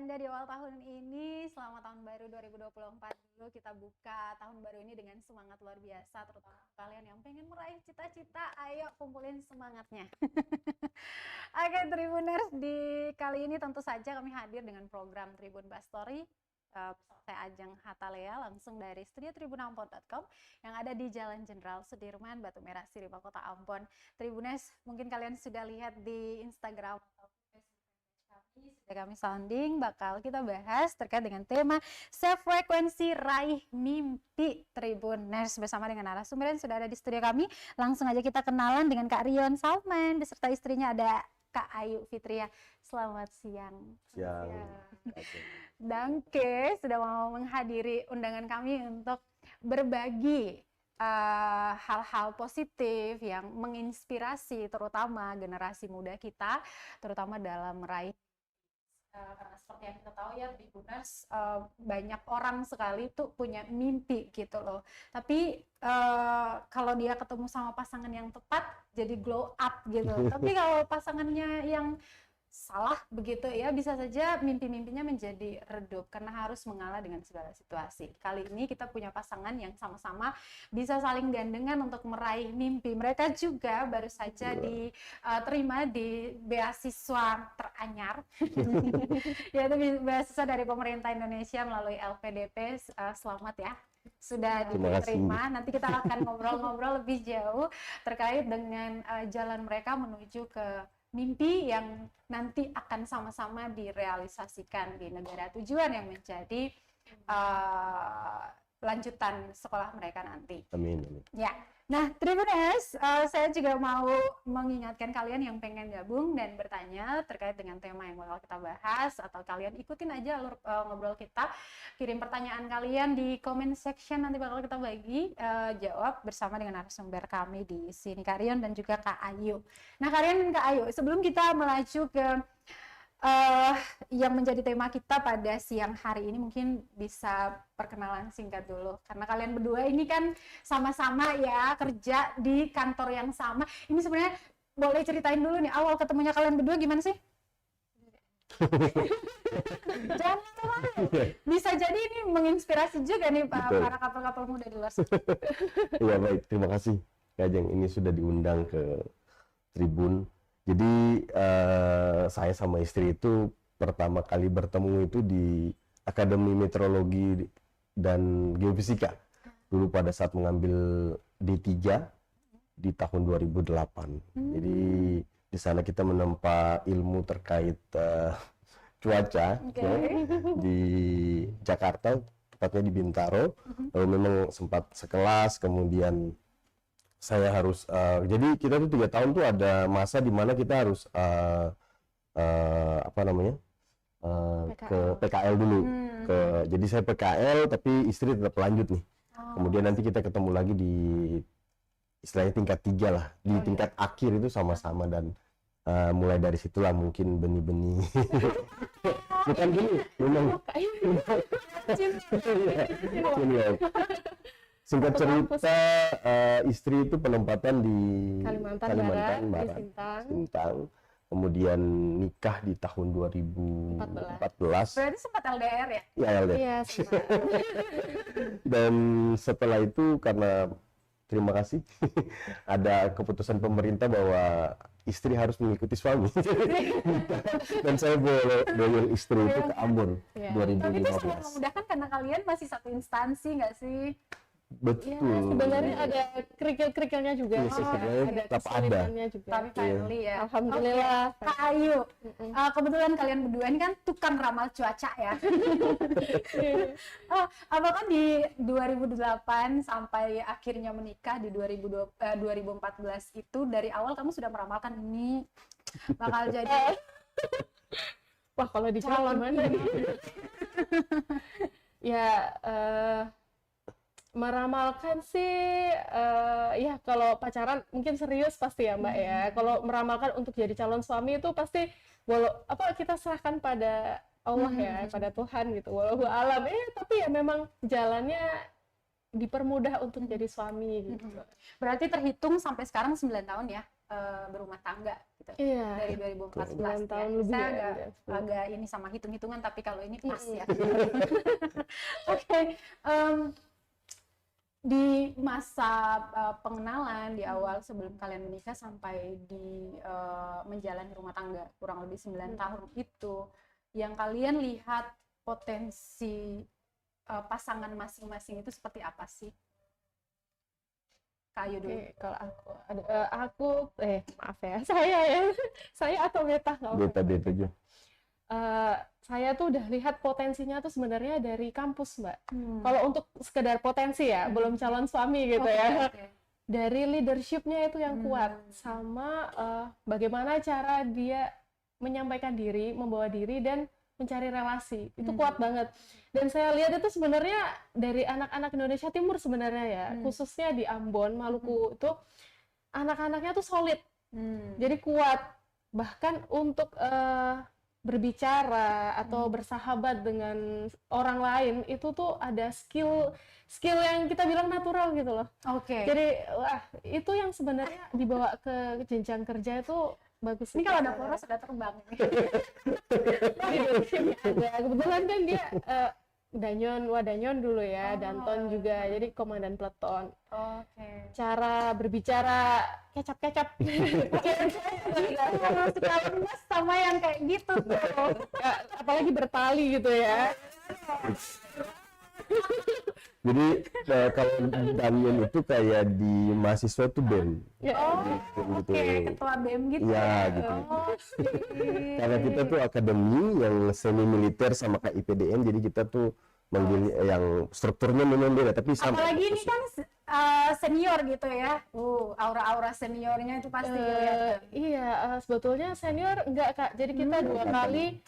Anda di awal tahun ini. Selamat tahun baru 2024 dulu. Kita buka tahun baru ini dengan semangat luar biasa, terutama kalian yang pengen meraih cita-cita. Ayo kumpulin semangatnya. Oke, Tribuners, di kali ini tentu saja kami hadir dengan program Tribun Bastory. Saya Ajeng Hatalea langsung dari studio tribunampon.com yang ada di Jalan Jenderal Sudirman, Batu Merah, Siriba, Kota Ambon. Tribuners, mungkin kalian sudah lihat di Instagram kami sounding, bakal kita bahas terkait dengan tema self frekuensi raih mimpi Tribuners bersama dengan narasumber yang sudah ada di studio kami. Langsung aja kita kenalan dengan Kak Rion Salman beserta istrinya ada Kak Ayu Fitria. Selamat siang. Siang. Dangke sudah mau menghadiri undangan kami untuk berbagi hal-hal positif yang menginspirasi terutama generasi muda kita, terutama dalam meraih karena seperti yang kita tahu ya Tribuners, banyak orang sekali tuh punya mimpi gitu loh, tapi kalau dia ketemu sama pasangan yang tepat jadi glow up gitu. Tapi kalau pasangannya yang salah begitu ya, bisa saja mimpi-mimpinya menjadi redup karena harus mengalah dengan segala situasi. Kali ini kita punya pasangan yang sama-sama bisa saling gandengan untuk meraih mimpi. Mereka juga baru saja diterima di beasiswa teranyar yaitu beasiswa dari pemerintah Indonesia melalui LPDP. Selamat ya, sudah diterima. Nanti kita akan ngobrol-ngobrol lebih jauh terkait dengan jalan mereka menuju ke mimpi yang nanti akan sama-sama direalisasikan di negara tujuan yang menjadi lanjutan sekolah mereka nanti. Amin. Ya, nah Tribuners, saya juga mau mengingatkan kalian yang pengen gabung dan bertanya terkait dengan tema yang bakal kita bahas, atau kalian ikutin aja alur ngobrol kita, kirim pertanyaan kalian di comment section, nanti bakal kita bagi jawab bersama dengan narasumber kami di sini, Kak Rion dan juga Kak Ayu. Nah Kak Rion dan Kak Ayu, sebelum kita melaju ke yang menjadi tema kita pada siang hari ini, mungkin bisa perkenalan singkat dulu karena kalian berdua ini kan sama-sama ya kerja di kantor yang sama. Ini sebenarnya boleh ceritain dulu nih awal ketemunya kalian berdua gimana sih? Jangan malu. Bisa jadi ini menginspirasi juga nih para couple-couple muda di luar sana. Iya baik, terima kasih Kak Ajeng, ini sudah diundang ke Tribun. Jadi saya sama istri itu pertama kali bertemu itu di Akademi Meteorologi dan Geofisika. Dulu pada saat mengambil D3 di tahun 2008. Jadi di sana kita menempa ilmu terkait cuaca di Jakarta, tepatnya di Bintaro. Lalu memang sempat sekelas, kemudian saya harus jadi kita tuh 3 tahun tuh ada masa di mana kita harus ke PKL dulu. Jadi saya PKL tapi istri tetap lanjut nih. Kemudian nanti kita ketemu lagi di istilahnya tingkat 3 lah, di tingkat akhir itu sama-sama, dan mulai dari situlah mungkin benih-benih bukan gini memang singkat cerita, istri itu penempatan di Kalimantan Barat, Sintang. Kemudian nikah di tahun 2014. Berarti sempat LDR ya? Iya, LDR. Iya, sempat. Dan setelah itu karena terima kasih ada keputusan pemerintah bahwa istri harus mengikuti suami. Dan saya bawa istri itu ke Ambon 2015. Tapi itu sangat memudahkan karena kalian masih satu instansi nggak sih? Betul. Ya, sebenarnya ada kerikil-kerikilnya juga. Iya, ada kesulitannya juga. Tapi finally ya. Alhamdulillah. Kak Ayu, kebetulan kalian berdua ini kan tukang ramal cuaca ya. Apakah di 2008 sampai akhirnya menikah di 2014 itu dari awal kamu sudah meramalkan ini bakal jadi wah kalau dijawab gimana nih? Ya meramalkan sih ya kalau pacaran mungkin serius pasti ya Mbak ya. Kalau meramalkan untuk jadi calon suami itu pasti kita serahkan pada Allah ya, pada Tuhan gitu. Wallahu alam. Tapi ya memang jalannya dipermudah untuk jadi suami gitu. Berarti terhitung sampai sekarang 9 tahun ya? berumah tangga gitu. Iya. Dari 2014 9 ya. tahun lebih Saya ya, agak, udah 10. agak ini sama hitung-hitungan, tapi kalau ini pas ya. Oke, di masa pengenalan di awal sebelum kalian menikah sampai di menjalani rumah tangga kurang lebih 9 tahun itu, yang kalian lihat potensi pasangan masing-masing itu seperti apa sih? Kak Ayu dulu. Oke, kalau aku maaf ya, saya atau Beta nggak apa-apa. Beta aja. Saya tuh udah lihat potensinya tuh sebenarnya dari kampus, Mbak. Kalau untuk sekedar potensi ya, belum calon suami gitu ya. Oke. Dari leadership-nya itu yang kuat, sama bagaimana cara dia menyampaikan diri, membawa diri, dan mencari relasi. Itu kuat banget. Dan saya lihat itu sebenarnya dari anak-anak Indonesia Timur sebenarnya ya, khususnya di Ambon, Maluku, itu anak-anaknya tuh solid. Jadi kuat. Bahkan untuk berbicara atau bersahabat dengan orang lain itu tuh ada skill yang kita bilang natural gitu loh. Oke. Jadi wah, itu yang sebenarnya dibawa ke jenjang kerja itu bagus. Ini kalau ada poros sudah terbang nih. Ada kebetulan kan dia Wadanyon dulu ya, Danton juga, jadi komandan peleton. Oke. Cara berbicara kecap-kecap. Kalau suka lemes sama yang kayak gitu tuh. Ya, apalagi bertali gitu ya. Jadi kalau Damien itu kayak di mahasiswa tuh BEM. Ya. Gitu. Oke, ketua BEM gitu. Iya, gitu. Karena kita tuh akademi yang semi militer sama kayak IPDN, jadi kita tuh manggil yang strukturnya memang beda, tapi sama. Apalagi ini kan senior gitu ya. Aura-aura seniornya itu pasti kelihatan. Iya, sebetulnya senior enggak, Kak. Jadi kita 2 kali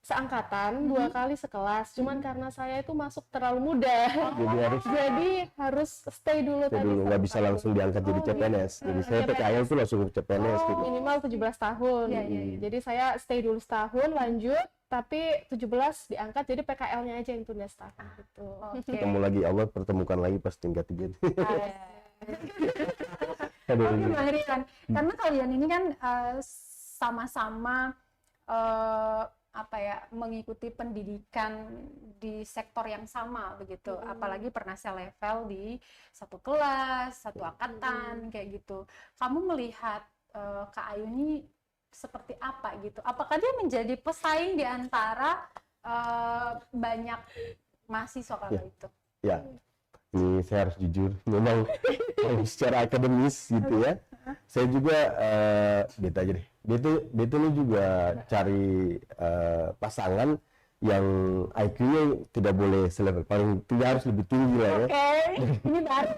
seangkatan, 2 kali sekelas. Cuman karena saya itu masuk terlalu muda. Jadi harus stay dulu Saya tadi. dulu nggak bisa langsung diangkat jadi CPNS. Jadi saya PKL tuh langsung ke CPNS gitu. Minimal 17 tahun. Iya, iya, iya. Jadi saya stay dulu setahun, lanjut, tapi 17 diangkat, jadi PKL-nya aja yang tunda setahun gitu. Oke. Ketemu lagi, Allah pertemukan lagi pas tingkat 3. Oke, Mbak Herian. Karena kalian ini kan sama-sama mengikuti pendidikan di sektor yang sama begitu. Apalagi pernah selevel di satu kelas, satu angkatan kayak gitu. Kamu melihat Kak Ayu ini seperti apa gitu? Apakah dia menjadi pesaing di antara banyak mahasiswa kalau itu? Ya, ini saya harus jujur, memang secara akademis gitu ya. Saya juga beta aja deh. Beta ini juga cari pasangan yang IQ-nya tidak boleh selevel, paling tidak harus lebih tinggi lah ya. Oke, ini baru.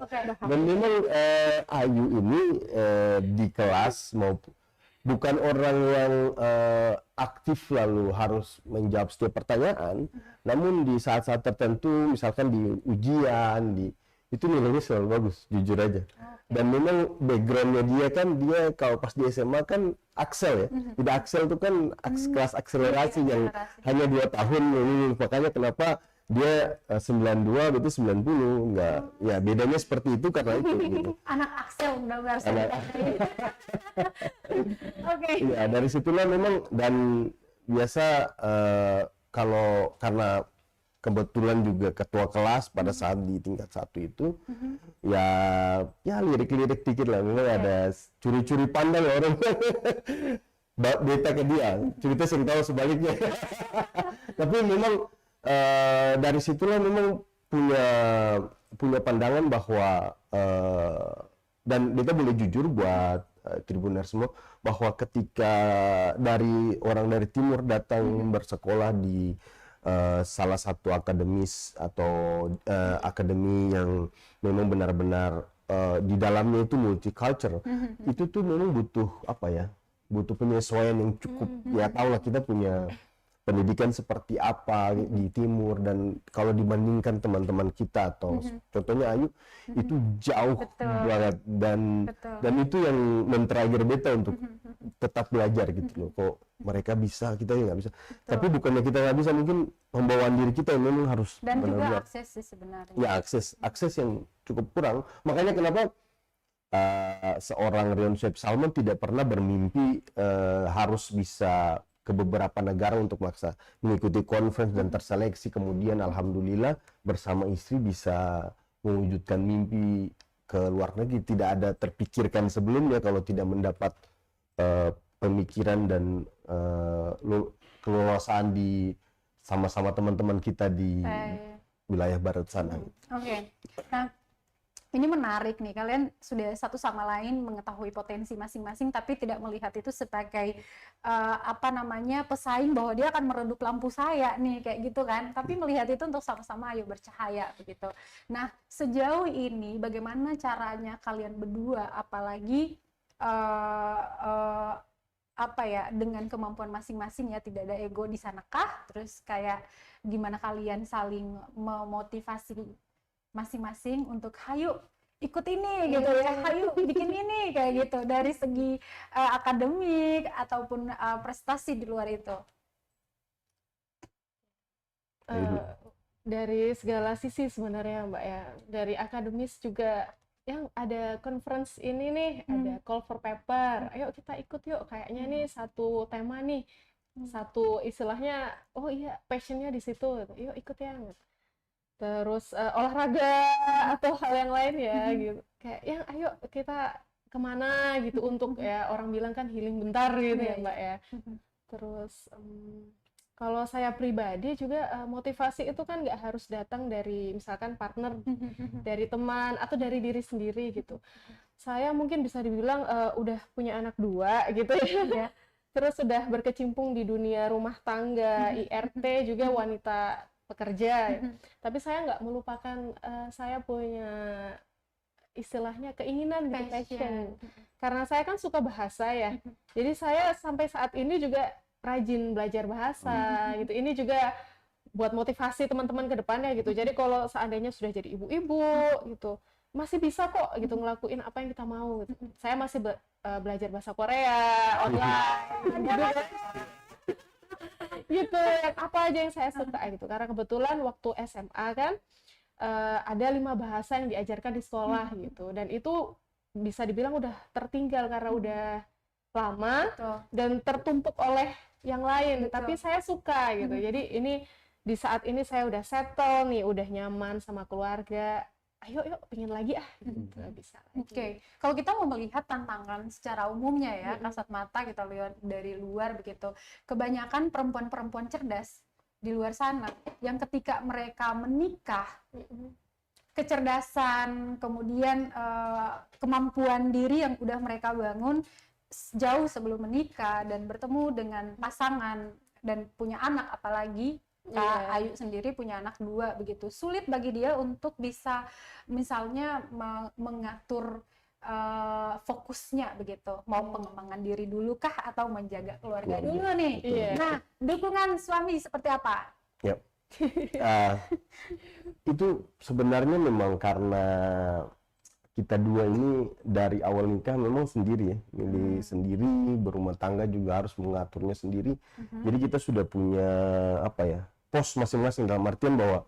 Oke. Dan memang Ayu ini di kelas bukan orang yang aktif lalu harus menjawab setiap pertanyaan, namun di saat-saat tertentu, misalkan di ujian, itu nilainya selalu bagus, jujur aja. Dan memang backgroundnya dia kan, dia kalau pas di SMA kan Axel ya, tidak Axel itu kan kelas akselerasi yang hanya 2 tahun, makanya kenapa dia 92 berarti 90, enggak, ya bedanya seperti itu karena itu gitu. Anak Axel benar-benar. Oke. Ya dari situlah memang, dan biasa kalau karena kebetulan juga ketua kelas pada saat di tingkat 1 itu, ya lirik-lirik dikit lah, memang ada curi-curi pandang orang. Beta ke dia, cerita sering tahu sebaliknya. Tapi memang dari situlah memang punya pandangan bahwa dan beta boleh jujur buat Tribuner semua, bahwa ketika dari orang dari timur datang bersekolah di salah satu akademis atau akademi yang memang benar-benar di dalamnya itu multicultural, itu tuh memang butuh butuh penyesuaian yang cukup. Ya tau lah kita punya pendidikan seperti apa di timur, dan kalau dibandingkan teman-teman kita atau contohnya Ayu itu jauh banget, dan itu yang men-trigger beta untuk tetap belajar gitu loh. Kok mereka bisa, kita ya nggak bisa. Tapi bukannya kita nggak bisa, mungkin pembawaan diri kita yang memang harus dan benar-benar. juga akses sih sebenarnya. Ya akses yang cukup kurang. Makanya kenapa seorang Rion Sheikh Salman tidak pernah bermimpi harus bisa ke beberapa negara untuk mengikuti conference dan terseleksi. Kemudian alhamdulillah bersama istri bisa mewujudkan mimpi ke luar negeri. Tidak ada terpikirkan sebelumnya kalau tidak mendapat pemikiran dan keleluasaan di sama-sama teman-teman kita di wilayah barat sana. Oke. Nah, ini menarik nih, kalian sudah satu sama lain mengetahui potensi masing-masing tapi tidak melihat itu sebagai pesaing bahwa dia akan meredup lampu saya nih, kayak gitu kan, tapi melihat itu untuk sama-sama ayo bercahaya begitu. Nah, sejauh ini bagaimana caranya kalian berdua, apalagi dengan kemampuan masing-masing ya, tidak ada ego di sanakah, terus kayak gimana kalian saling memotivasi masing-masing untuk hayu ikut ini gitu ya, hayu bikin ini kayak gitu, dari segi akademik ataupun prestasi di luar itu. Dari segala sisi sebenarnya Mbak ya, dari akademis juga yang ada conference ini nih, ada call for paper, ayo kita ikut yuk, kayaknya nih satu tema nih, satu istilahnya, oh iya passionnya di situ, yuk ikut ya. Terus olahraga atau hal yang lain ya gitu, kayak yang ayo kita kemana gitu untuk ya orang bilang kan healing bentar gitu ya Mbak ya. Terus kalau saya pribadi juga motivasi itu kan nggak harus datang dari misalkan partner, dari teman atau dari diri sendiri gitu. Saya mungkin bisa dibilang udah punya anak 2 gitu ya. Terus sudah berkecimpung di dunia rumah tangga, IRT juga wanita pekerja, tapi saya nggak melupakan saya punya istilahnya keinginan gitu, passion. Karena saya kan suka bahasa ya, jadi saya sampai saat ini juga rajin belajar bahasa gitu. Ini juga buat motivasi teman-teman ke depannya gitu. Jadi kalau seandainya sudah jadi ibu-ibu gitu, masih bisa kok gitu ngelakuin apa yang kita mau gitu. Saya masih belajar bahasa Korea online gitu, apa aja yang saya suka gitu. Karena kebetulan waktu SMA kan ada 5 bahasa yang diajarkan di sekolah gitu, dan itu bisa dibilang udah tertinggal karena udah lama dan tertumpuk oleh yang lain. Tapi saya suka gitu. Jadi ini di saat ini saya udah settle nih, udah nyaman sama keluarga, ayo yuk pengen lagi gitu, bisa lagi. Oke. Kalau kita mau melihat tantangan secara umumnya ya, kasat mata kita lihat dari luar begitu, kebanyakan perempuan-perempuan cerdas di luar sana yang ketika mereka menikah, kecerdasan, kemudian kemampuan diri yang udah mereka bangun jauh sebelum menikah dan bertemu dengan pasangan dan punya anak, apalagi Kak Ayu sendiri punya anak 2 begitu, sulit bagi dia untuk bisa misalnya mengatur fokusnya begitu, mau pengembangan diri dulu kah atau menjaga keluarga dulu nih. Nah, dukungan suami seperti apa? Yep. Itu sebenarnya memang karena kita 2 ini dari awal nikah memang sendiri ya, milih sendiri, berumah tangga juga harus mengaturnya sendiri. Jadi kita sudah punya pos masing-masing, dalam artian bahwa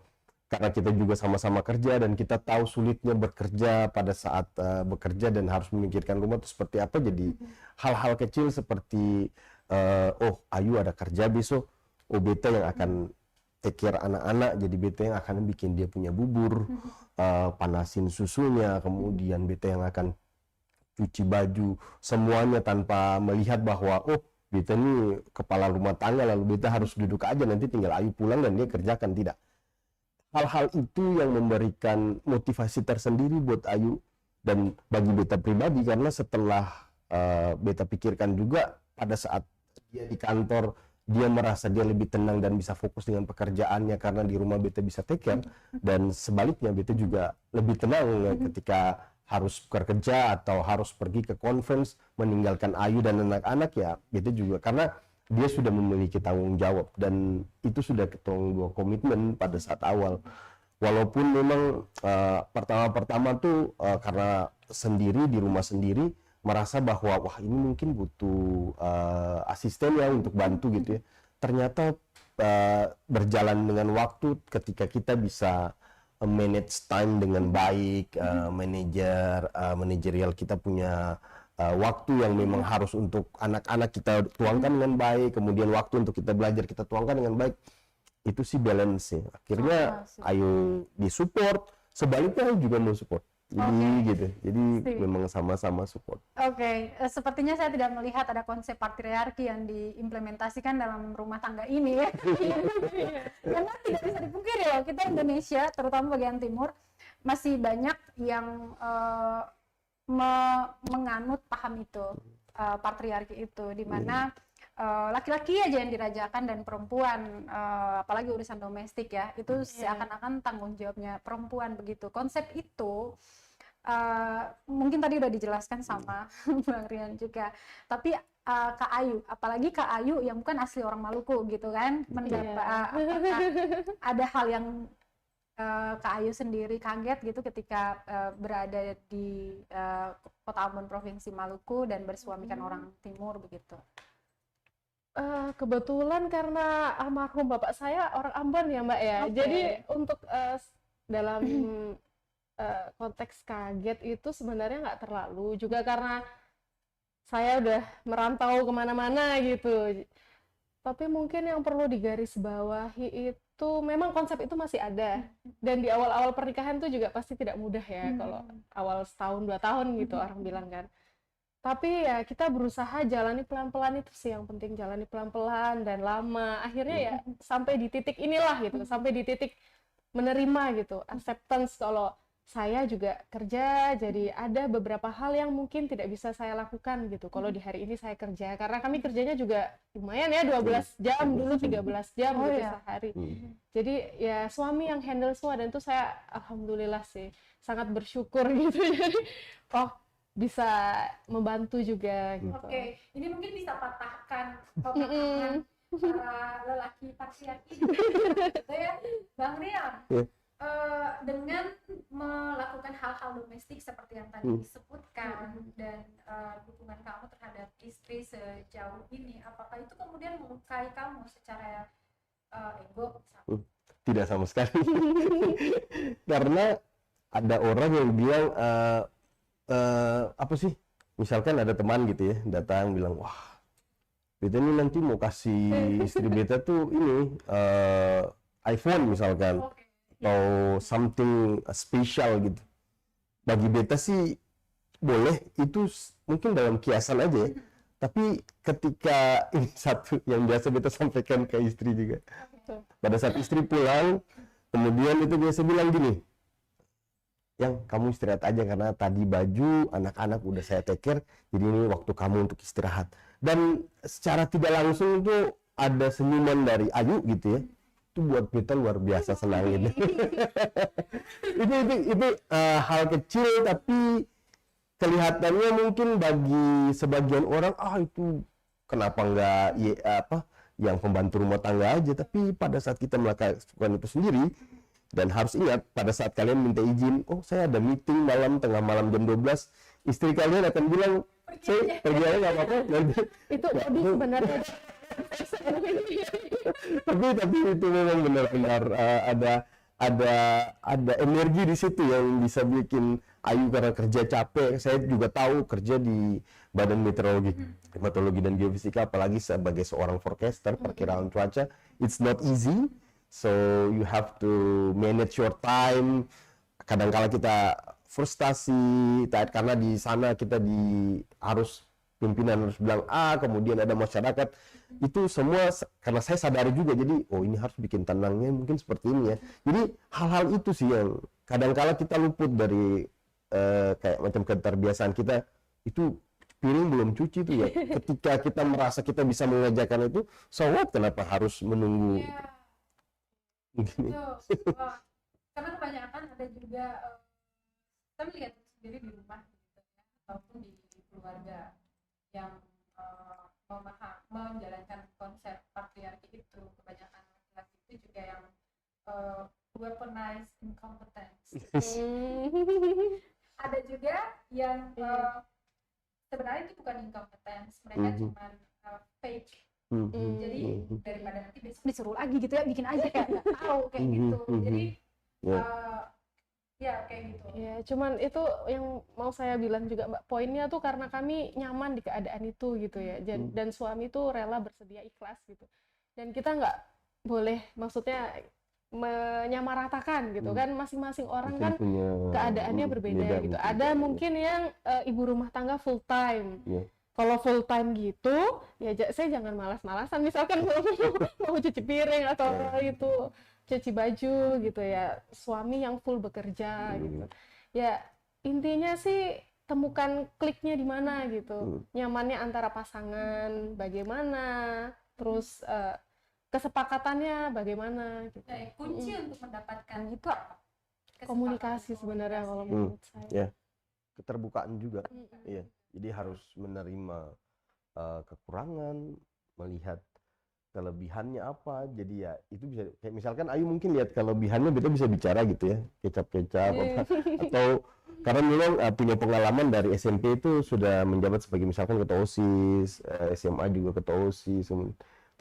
karena kita juga sama-sama kerja dan kita tahu sulitnya bekerja pada saat bekerja dan harus memikirkan rumah itu seperti apa. Jadi hal-hal kecil seperti oh Ayu ada kerja besok, oh beta yang akan take care anak-anak, jadi beta yang akan bikin dia punya bubur, panasin susunya, kemudian beta yang akan cuci baju, semuanya tanpa melihat bahwa oh beta ini kepala rumah tangga lalu beta harus duduk aja nanti tinggal Ayu pulang dan dia kerjakan. Tidak. Hal-hal itu yang memberikan motivasi tersendiri buat Ayu dan bagi beta pribadi, karena setelah beta pikirkan juga pada saat dia di kantor, dia merasa dia lebih tenang dan bisa fokus dengan pekerjaannya karena di rumah beta bisa take care, dan sebaliknya beta juga lebih tenang ketika harus bekerja atau harus pergi ke conference meninggalkan Ayu dan anak-anak. Ya beta juga karena dia sudah memiliki tanggung jawab dan itu sudah ketemu 2 komitmen pada saat awal. Walaupun memang pertama-pertama tuh karena sendiri di rumah sendiri merasa bahwa wah ini mungkin butuh asisten ya untuk bantu gitu ya. Ternyata berjalan dengan waktu ketika kita bisa manage time dengan baik, manajerial kita punya waktu yang memang harus untuk anak-anak kita tuangkan dengan baik, kemudian waktu untuk kita belajar kita tuangkan dengan baik. Itu sih balance ya. Akhirnya Ayu disupport, sebaliknya Ayu juga mau support. Jadi gitu. Jadi memang sama-sama support. Sepertinya saya tidak melihat ada konsep patriarki yang diimplementasikan dalam rumah tangga ini ya. Karena tidak bisa dipungkiri loh, kita Indonesia, terutama bagian timur, masih banyak yang menganut paham itu, patriarki itu, di mana laki-laki aja yang dirajakan dan perempuan, apalagi urusan domestik ya, itu seakan-akan tanggung jawabnya perempuan begitu. Konsep itu mungkin tadi udah dijelaskan sama Bang Rian juga, tapi Kak Ayu, apalagi Kak Ayu yang bukan asli orang Maluku gitu kan, ada hal yang Kak Ayu sendiri kaget gitu ketika berada di Kota Ambon Provinsi Maluku dan bersuamikan orang timur begitu? Kebetulan karena almarhum bapak saya orang Ambon ya Mbak ya, jadi untuk dalam konteks kaget itu sebenarnya nggak terlalu, juga karena saya udah merantau kemana-mana gitu. Tapi mungkin yang perlu digarisbawahi itu memang konsep itu masih ada, dan di awal-awal pernikahan tuh juga pasti tidak mudah ya, kalau awal setahun 2 tahun gitu orang bilang kan. Tapi ya kita berusaha jalani pelan-pelan, itu sih yang penting, jalani pelan-pelan dan lama. Akhirnya ya sampai di titik inilah gitu, sampai di titik menerima gitu, acceptance kalau saya juga kerja, jadi ada beberapa hal yang mungkin tidak bisa saya lakukan gitu kalau di hari ini saya kerja, karena kami kerjanya juga lumayan ya, 12 jam dulu, 13 jam gitu sehari. Jadi ya suami yang handle semua, dan itu saya alhamdulillah sih sangat bersyukur gitu. Jadi bisa membantu juga gitu. Ini mungkin bisa patahkan pemahaman para lelaki patriarki gitu ya, Bang Rian. Dengan melakukan hal-hal domestik seperti yang tadi disebutkan, dan dukungan kamu terhadap istri sejauh ini, apakah itu kemudian melukai kamu secara ego? Tidak sama sekali. Karena ada orang yang bilang apa sih, misalkan ada teman gitu ya datang bilang, wah beta ini nanti mau kasih istri beta tuh ini iPhone misalkan, atau something special gitu. Bagi beta sih boleh, itu mungkin dalam kiasan aja ya. Tapi ketika ini satu yang biasa beta sampaikan ke istri juga. Pada saat istri pulang, kemudian itu biasa bilang gini, yang kamu istirahat aja karena tadi baju anak-anak udah saya take care, jadi ini waktu kamu untuk istirahat. Dan secara tidak langsung itu ada senyuman dari Ayu gitu ya. Itu buat kita luar biasa senang gitu. itu hal kecil, tapi kelihatannya mungkin bagi sebagian orang itu kenapa nggak yang pembantu rumah tangga aja, tapi pada saat kita melakukan itu sendiri, dan harus ingat pada saat kalian minta izin, saya ada meeting tengah malam jam 12, istri kalian akan bilang, saya pergi aja nggak apa-apa. Itu sebenarnya tapi itu memang benar-benar ada energi di situ yang bisa bikin Ayu, karena kerja capek. Saya juga tahu kerja di Badan Meteorologi, Klimatologi dan Geofisika, apalagi sebagai seorang forecaster perkiraan cuaca, it's not easy. So you have to manage your time. Kadang-kala kita frustasi karena di sana kita harus pimpinan harus bilang kemudian ada masyarakat, itu semua karena saya sadari juga, jadi ini harus bikin tenangnya mungkin seperti ini ya. Jadi hal-hal itu sih yang kadang-kala kita luput dari kayak macam keterbiasaan kita, itu piring belum cuci tuh ya. Ketika kita merasa kita bisa mengerjakan itu, so what, kenapa harus menunggu? Karena kebanyakan ada juga kita melihat sendiri di rumah gitu ya, ataupun di keluarga yang menjalankan konsep patriarki itu, kebanyakan laki-laki itu juga yang weaponize incompetence. Ada juga yang sebenarnya itu bukan incompetence, mereka cuma fake. Jadi daripada nanti besok disuruh lagi gitu ya, bikin aja kayak nggak tahu kayak gitu. Jadi Ya, cuman itu yang mau saya bilang juga Mbak, poinnya tuh karena kami nyaman di keadaan itu gitu ya. Dan suami tuh rela bersedia ikhlas gitu. Dan kita nggak boleh maksudnya menyamaratakan gitu kan, masing-masing orang Mungkin kan punya keadaannya berbeda beda gitu. mungkin Ada ya. mungkin yang ibu rumah tangga full time. Iya. Kalau full time gitu, ya saya jangan malas-malasan misalkan mau cuci piring atau itu cuci baju gitu ya. Suami yang full bekerja gitu. Ya intinya sih temukan kliknya di mana gitu. Nyamannya antara pasangan bagaimana, terus kesepakatannya bagaimana gitu. Kunci untuk mendapatkan itu apa? Komunikasi sebenarnya kalau menurut saya. Ya, keterbukaan juga. Iya. Jadi harus menerima kekurangan, melihat kelebihannya apa. Jadi ya itu bisa kayak misalkan Ayu mungkin lihat kelebihannya, beta bisa bicara gitu ya, kecap-kecap apa. Atau karena memang punya pengalaman dari SMP itu sudah menjabat sebagai misalkan ketua OSIS, SMA juga ketua OSIS.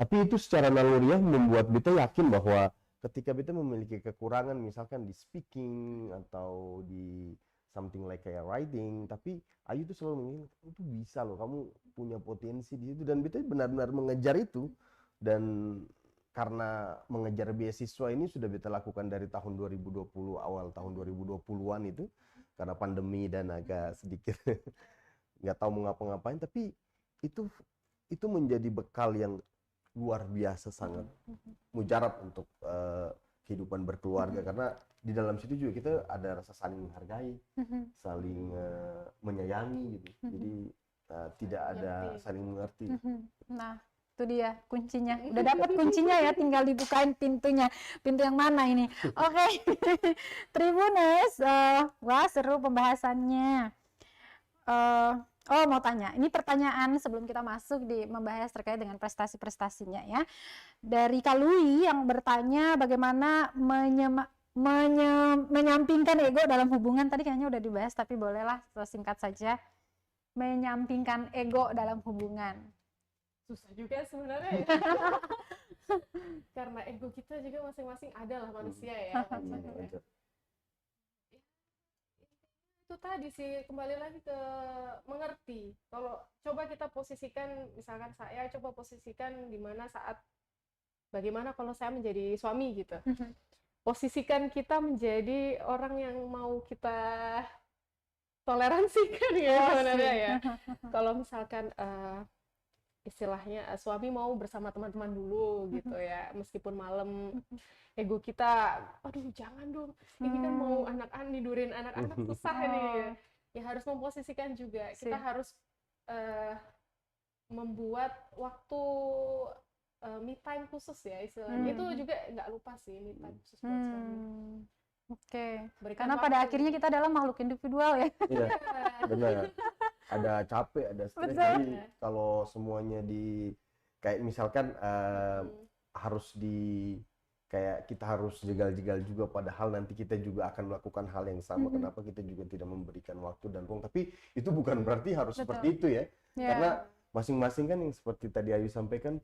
Tapi itu secara naluriah membuat beta yakin bahwa ketika beta memiliki kekurangan misalkan di speaking atau di something like kayak writing, tapi Ayu tuh selalu mengingat itu bisa loh, kamu punya potensi di situ, dan beta benar-benar mengejar itu. Dan karena mengejar beasiswa ini sudah beta lakukan dari tahun 2020, awal tahun 2020-an itu, karena pandemi dan agak sedikit nggak tahu mau ngapa-ngapain, tapi itu menjadi bekal yang luar biasa, sangat mujarab untuk kehidupan berkeluarga, karena di dalam situ juga kita ada rasa saling menghargai, saling menyayangi gitu. Jadi tidak ada saling mengerti. Nah, itu dia kuncinya. Udah dapat kuncinya ya, tinggal dibukain pintunya. Pintu yang mana ini? Oke. Tribuners, wah seru pembahasannya. Oh, mau tanya. Ini pertanyaan sebelum kita masuk di membahas terkait dengan prestasi-prestasinya ya. Dari Kalui yang bertanya bagaimana menyampingkan ego dalam hubungan. Tadi kayaknya udah dibahas, tapi bolehlah singkat saja. Menyampingkan ego dalam hubungan. Susah juga sebenarnya ya. Karena ego kita juga masing-masing ada lah manusia ya. Itu tadi sih, kembali lagi ke mengerti. Kalau coba kita posisikan, misalkan saya coba posisikan gimana saat bagaimana kalau saya menjadi suami gitu. Posisikan kita menjadi orang yang mau kita toleransikan ya sebenarnya ya. Kalau misalkan istilahnya suami mau bersama teman-teman dulu gitu ya, meskipun malam, ego kita, aduh jangan dong, ini kan mau anak-anak, tidurin anak-anak susah ini. Ya harus memposisikan juga, kita harus membuat waktu me time khusus ya istilahnya. Itu juga nggak lupa sih, me time khusus buat suami. Oke, karena pada akhirnya kita adalah makhluk individual ya. Iya, benar. Ada capek, ada stres. Jadi kalau semuanya kayak misalkan harus kayak kita harus jegal-jegal juga, padahal nanti kita juga akan melakukan hal yang sama. Kenapa kita juga tidak memberikan waktu dan ruang? Tapi itu bukan berarti harus seperti itu ya. Karena masing-masing kan yang seperti tadi Ayu sampaikan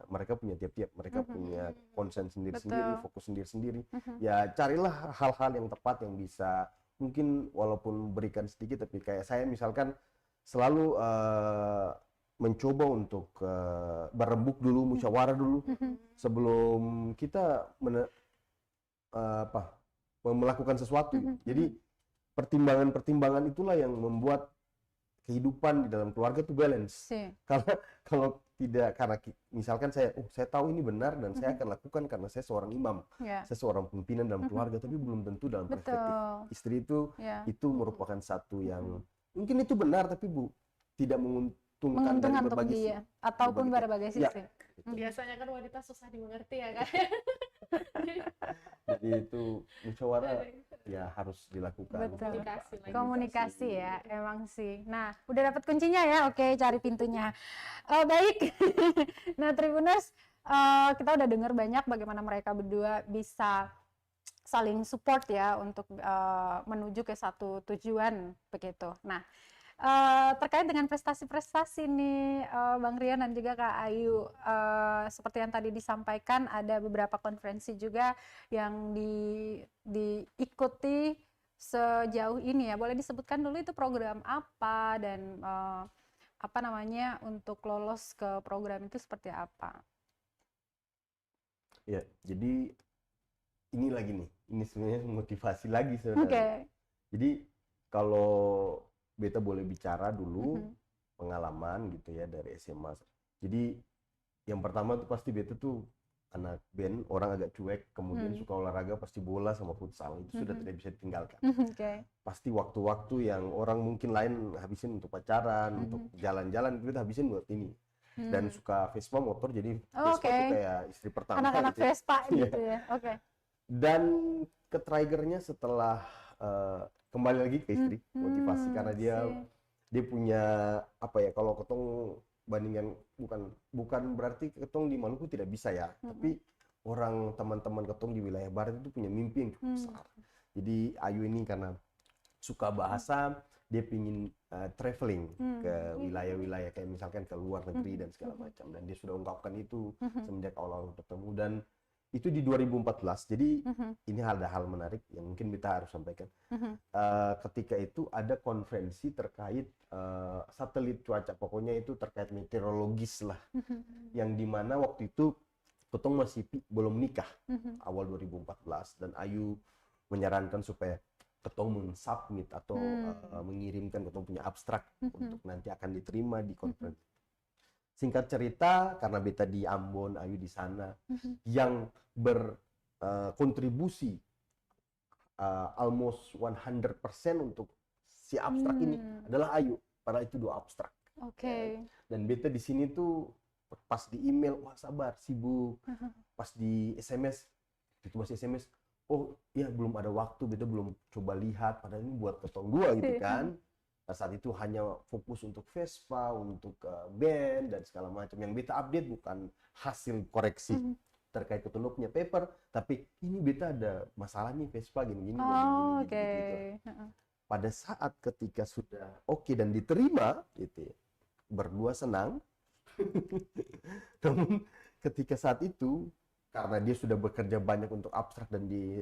mereka punya tiap-tiap, mereka punya konsen sendiri-sendiri, fokus sendiri-sendiri. Ya carilah hal-hal yang tepat yang bisa, mungkin walaupun berikan sedikit, tapi kayak saya misalkan selalu mencoba untuk berembuk dulu, musyawarah dulu sebelum kita melakukan sesuatu. Jadi pertimbangan-pertimbangan itulah yang membuat kehidupan di dalam keluarga itu balance. Kalau tidak, karena misalkan saya tahu ini benar dan saya akan lakukan karena saya seorang imam, saya seorang pimpinan dalam keluarga, tapi belum tentu dalam perspektif istri itu merupakan satu yang mungkin itu benar tapi tidak menguntungkan dari berbagai sisi ataupun berbagai sisi. Biasanya kan wanita susah dimengerti ya kan. Jadi itu musyawarah ya harus dilakukan. Komunikasi ya, emang sih. Nah, udah dapat kuncinya ya. Oke, cari pintunya. Baik. Nah, Tribuners, kita udah dengar banyak bagaimana mereka berdua bisa saling support ya untuk menuju ke satu tujuan begitu. Nah, terkait dengan prestasi-prestasi nih Bang Rian dan juga Kak Ayu, seperti yang tadi disampaikan, ada beberapa konferensi juga yang diikuti sejauh ini ya, boleh disebutkan dulu itu program apa dan apa namanya untuk lolos ke program itu seperti apa? Ya, jadi ini lagi nih, ini sebenarnya motivasi lagi Oke. sebenarnya. Jadi kalau beta boleh bicara dulu Mhm. pengalaman gitu ya dari SMA. Jadi yang pertama tuh pasti beta tuh anak band, orang agak cuek, kemudian suka olahraga pasti bola sama futsal, itu sudah tidak bisa ditinggalkan. Oke. Pasti waktu-waktu yang orang mungkin lain habisin untuk pacaran, untuk jalan-jalan, kita habisin buat ini. Dan suka Vespa motor, jadi Vespa Oke. tuh kayak istri pertama Anak-anak gitu ya. Vespa Iya. gitu ya. Oke. Dan ke triggernya setelah kembali lagi ke istri, motivasi karena dia sip. punya apa ya, kalau ketong bandingkan, bukan berarti ketong di Maluku tidak bisa ya, tapi orang teman-teman ketong di wilayah barat itu punya mimpi yang cukup besar. Jadi Ayu ini karena suka bahasa, dia pingin traveling ke wilayah-wilayah kayak misalkan ke luar negeri dan segala macam, dan dia sudah ungkapkan itu semenjak awal bertemu. Dan itu di 2014. Jadi ini ada hal menarik yang mungkin kita harus sampaikan. Ketika itu ada konferensi terkait satelit cuaca, pokoknya itu terkait meteorologis lah, yang dimana waktu itu ketong masih belum nikah, awal 2014, dan Ayu menyarankan supaya ketong mensubmit atau mengirimkan ketong punya abstrak untuk nanti akan diterima di konferensi. Singkat cerita, karena beta di Ambon, Ayu di sana, yang berkontribusi almost 100% untuk si abstrak ini adalah Ayu. Padahal itu 2 abstrak. Oke. Dan beta di sini tuh pas di email, wah sabar, sibuk. Pas di SMS, itu masih SMS, oh iya belum ada waktu, beta belum coba lihat, padahal ini buat ketong dua gitu kan. Nah, saat itu hanya fokus untuk Vespa, untuk band dan segala macam. Yang beta update bukan hasil koreksi terkait ketong punya paper, tapi ini beta ada masalah nih Vespa gini-gini. Oh, gini, oke. gitu. Pada saat ketika sudah oke dan diterima, gitu ya, berdua senang. Namun ketika saat itu, karena dia sudah bekerja banyak untuk abstrak dan di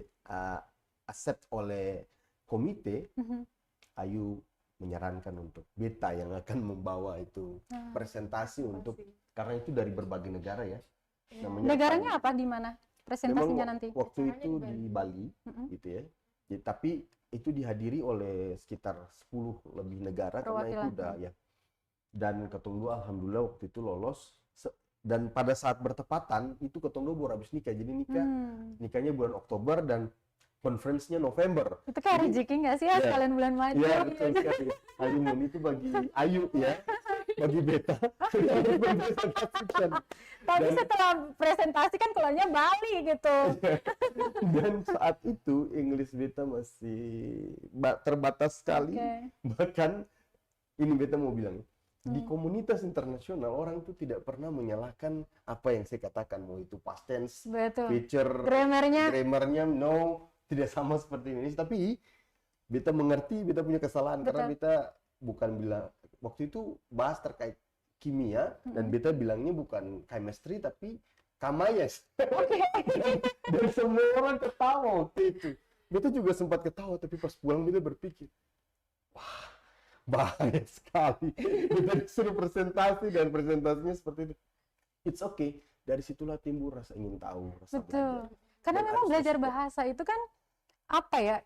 accept oleh komite, Ayu menyarankan untuk beta yang akan membawa itu presentasi untuk, karena itu dari berbagai negara ya. Namanya Negaranya apa, di mana presentasinya memang nanti? waktu itu di Bali gitu ya. Jadi, tapi itu dihadiri oleh sekitar 10 lebih negara karena itu Perwakilan. udah ya. Dan ketong dua alhamdulillah waktu itu lolos. Dan pada saat bertepatan itu ketong dua baru habis nikah. Jadi nikahnya bulan Oktober dan konferensinya November. Itu kayak rezeki nggak sih ya, Iya. sekalian bulan madu? Ya betul sekali. Honeymoon itu bagi Ayu ya, bagi beta. Tapi setelah presentasi kan kelanya Bali gitu. Dan saat itu English beta masih terbatas sekali. Oke. Bahkan ini beta mau bilang, di komunitas internasional orang itu tidak pernah menyalahkan apa yang saya katakan, mau itu past tense, Betul. future, grammarnya no, tidak sama seperti Indonesia. Tapi beta mengerti, beta punya kesalahan karena beta bukan bilang waktu itu bahas terkait kimia dan beta bilangnya bukan chemistry tapi kamayas. Dan semua orang ketawa waktu itu. Beta juga sempat ketawa, tapi pas pulang beta berpikir, wah bahaya sekali. Beta disuruh presentasi dan presentasinya seperti itu. It's okay. Dari situlah timbul rasa ingin tahu, rasa Betul. belajar. Karena Dan memang harus belajar support. bahasa itu kan apa ya?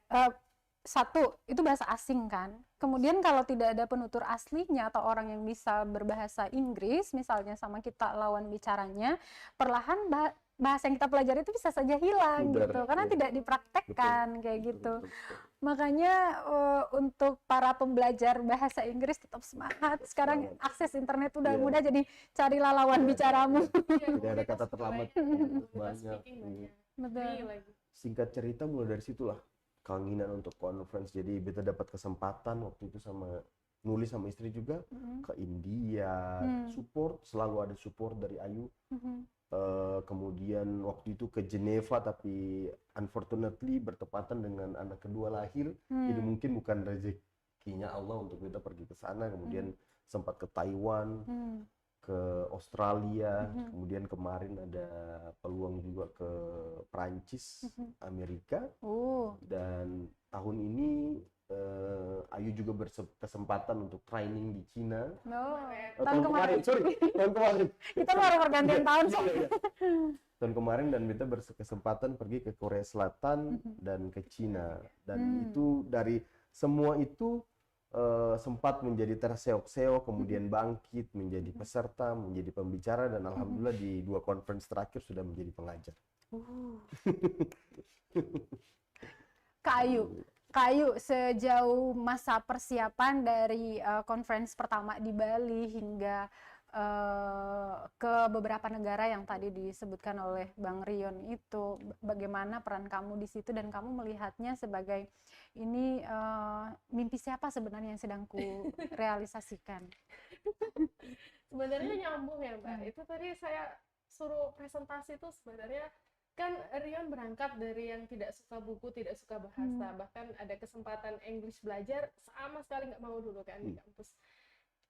Satu, itu bahasa asing kan. Kemudian kalau tidak ada penutur aslinya atau orang yang bisa berbahasa Inggris, misalnya sama kita lawan bicaranya, perlahan bahasa yang kita pelajari itu bisa saja hilang Benar, gitu, karena ya. tidak dipraktekkan kayak Betul, gitu. betul. Makanya untuk para pembelajar bahasa Inggris tetap semangat. Sekarang Semangat. akses internet udah Iya. mudah, jadi carilah lawan bicaramu. Tidak ada kata terlambat. Banyak. Betul. Singkat cerita mulai dari situlah keinginan untuk conference. Jadi beta dapat kesempatan waktu itu sama nulis sama istri juga ke India, support, selalu ada support dari Ayu. Kemudian waktu itu ke Geneva, tapi unfortunately bertepatan dengan anak kedua lahir, jadi mungkin bukan rezekinya Allah untuk kita pergi ke sana. Kemudian sempat ke Taiwan, ke Australia, kemudian kemarin ada peluang juga ke Prancis, Amerika, dan tahun ini juga berkesempatan untuk training di Cina. No. Tahun kemarin, sorry, tahun kemarin. Kita baru pergantian tahun sih. Iya. Tahun kemarin dan kita berkesempatan pergi ke Korea Selatan dan ke Cina. Dan itu dari semua itu sempat menjadi terseok-seok, kemudian bangkit menjadi peserta, menjadi pembicara, dan alhamdulillah di 2 conference terakhir sudah menjadi pengajar. Kak Ayu, sejauh masa persiapan dari conference pertama di Bali hingga ke beberapa negara yang tadi disebutkan oleh Bang Rion itu, bagaimana peran kamu di situ dan kamu melihatnya sebagai ini mimpi siapa sebenarnya yang sedang ku realisasikan? Sebenarnya nyambung ya Mbak. Itu tadi saya suruh presentasi itu sebenarnya kan Rion berangkat dari yang tidak suka buku, tidak suka bahasa, bahkan ada kesempatan English belajar sama sekali nggak mau dulu kan di kampus.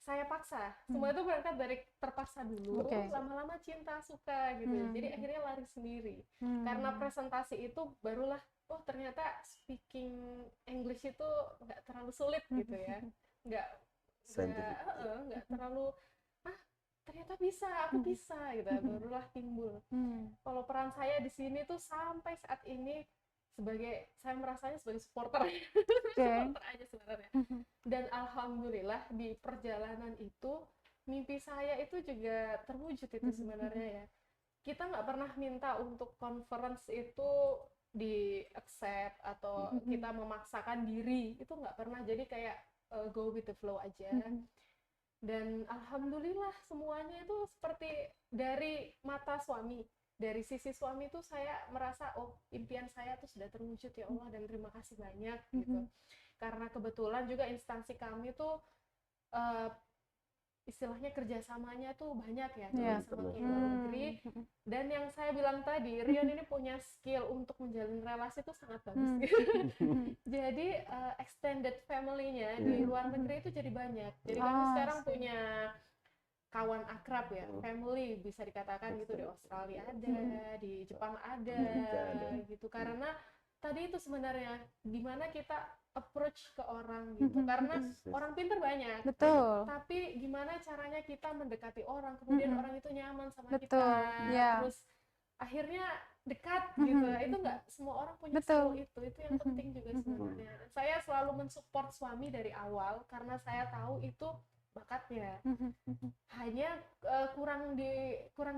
Saya paksa, semua itu berangkat dari terpaksa dulu, lama-lama cinta, suka gitu. Jadi akhirnya lari sendiri. Karena presentasi itu barulah, oh ternyata speaking English itu nggak terlalu sulit gitu ya. Nggak terlalu, ternyata bisa, aku bisa gitu, barulah timbul. Kalau peran saya di sini tuh sampai saat ini saya merasanya sebagai supporter, supporter aja sebenarnya. Dan alhamdulillah di perjalanan itu mimpi saya itu juga terwujud itu sebenarnya ya. Kita nggak pernah minta untuk conference itu di accept atau kita memaksakan diri, itu nggak pernah. Jadi kayak go with the flow aja. Dan alhamdulillah semuanya itu seperti dari mata suami, dari sisi suami itu saya merasa oh impian saya tuh sudah terwujud ya Allah, dan terima kasih banyak gitu. Karena kebetulan juga instansi kami tuh istilahnya kerjasamanya tuh banyak ya, sama ke luar negeri. Dan yang saya bilang tadi, Rion ini punya skill untuk menjalin relasi itu sangat bagus. Jadi extended family-nya di luar negeri itu jadi banyak. Jadi kami sekarang punya kawan akrab ya, family bisa dikatakan gitu, di Australia ada, di Jepang ada, gitu. Karena tadi itu sebenarnya gimana kita approach ke orang gitu, karena orang pintar banyak, betul, tapi gimana caranya kita mendekati orang, kemudian orang itu nyaman sama betul, kita, terus akhirnya dekat gitu. Itu nggak semua orang punya skill itu yang penting juga sebenarnya. Saya selalu mensupport suami dari awal karena saya tahu itu bakatnya, hanya kurang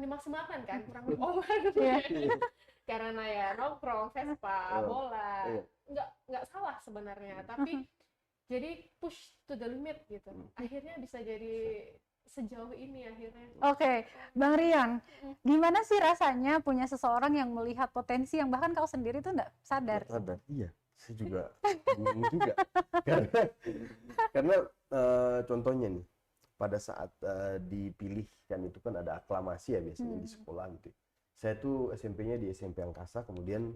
dimaksimalkan kan, kurang diolah gitu ya. Karena ya nongkrong, Vespa, bola, nggak salah sebenarnya, tapi jadi push to the limit gitu. Akhirnya bisa jadi sejauh ini akhirnya. Oke, Bang Rion, gimana sih rasanya punya seseorang yang melihat potensi yang bahkan kau sendiri tuh nggak sadar? Iya, saya juga bingung juga. Karena contohnya nih, pada saat dipilih kan itu kan ada aklamasi ya biasanya di sekolah gitu. Saya tuh SMP-nya di SMP Angkasa, kemudian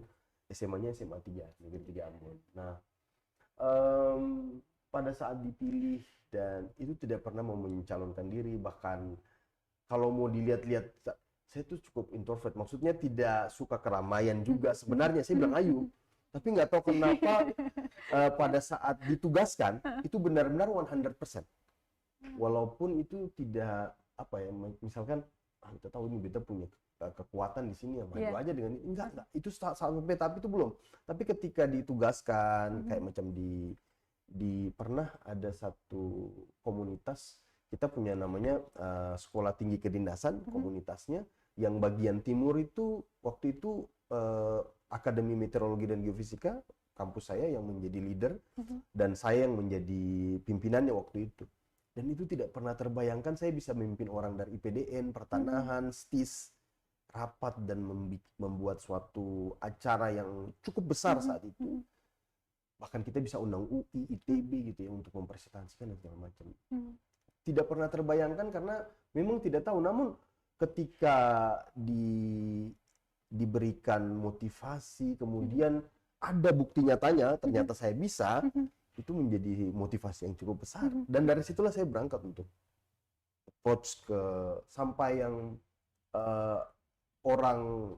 SMA-nya SMA 3, Negeri 3 Ambon. Nah, pada saat dipilih dan itu tidak pernah mau mencalonkan diri, bahkan kalau mau dilihat-lihat saya tuh cukup introvert, maksudnya tidak suka keramaian juga sebenarnya, saya bilang Ayu. Tapi nggak tahu kenapa pada saat ditugaskan itu benar-benar 100%. Walaupun itu tidak apa ya, misalkan kita tahu ini kita punya kekuatan di sini ya, maju aja dengan ini. Enggak, itu sampai tapi itu belum. Tapi ketika ditugaskan kayak macam di pernah ada satu komunitas, kita punya namanya Sekolah Tinggi Kedinasan, komunitasnya yang bagian timur itu waktu itu Akademi Meteorologi dan Geofisika, kampus saya yang menjadi leader dan saya yang menjadi pimpinannya waktu itu. Dan itu tidak pernah terbayangkan saya bisa memimpin orang dari IPDN, pertanahan, STIS, rapat dan membuat suatu acara yang cukup besar saat itu. Bahkan kita bisa undang UI, ITB gitu ya untuk mempresentasikan dan segala macam. Tidak pernah terbayangkan karena memang tidak tahu. Namun ketika diberikan motivasi, kemudian ada bukti nyatanya, ternyata saya bisa, itu menjadi motivasi yang cukup besar. Dan dari situlah saya berangkat untuk approach sampai yang orang,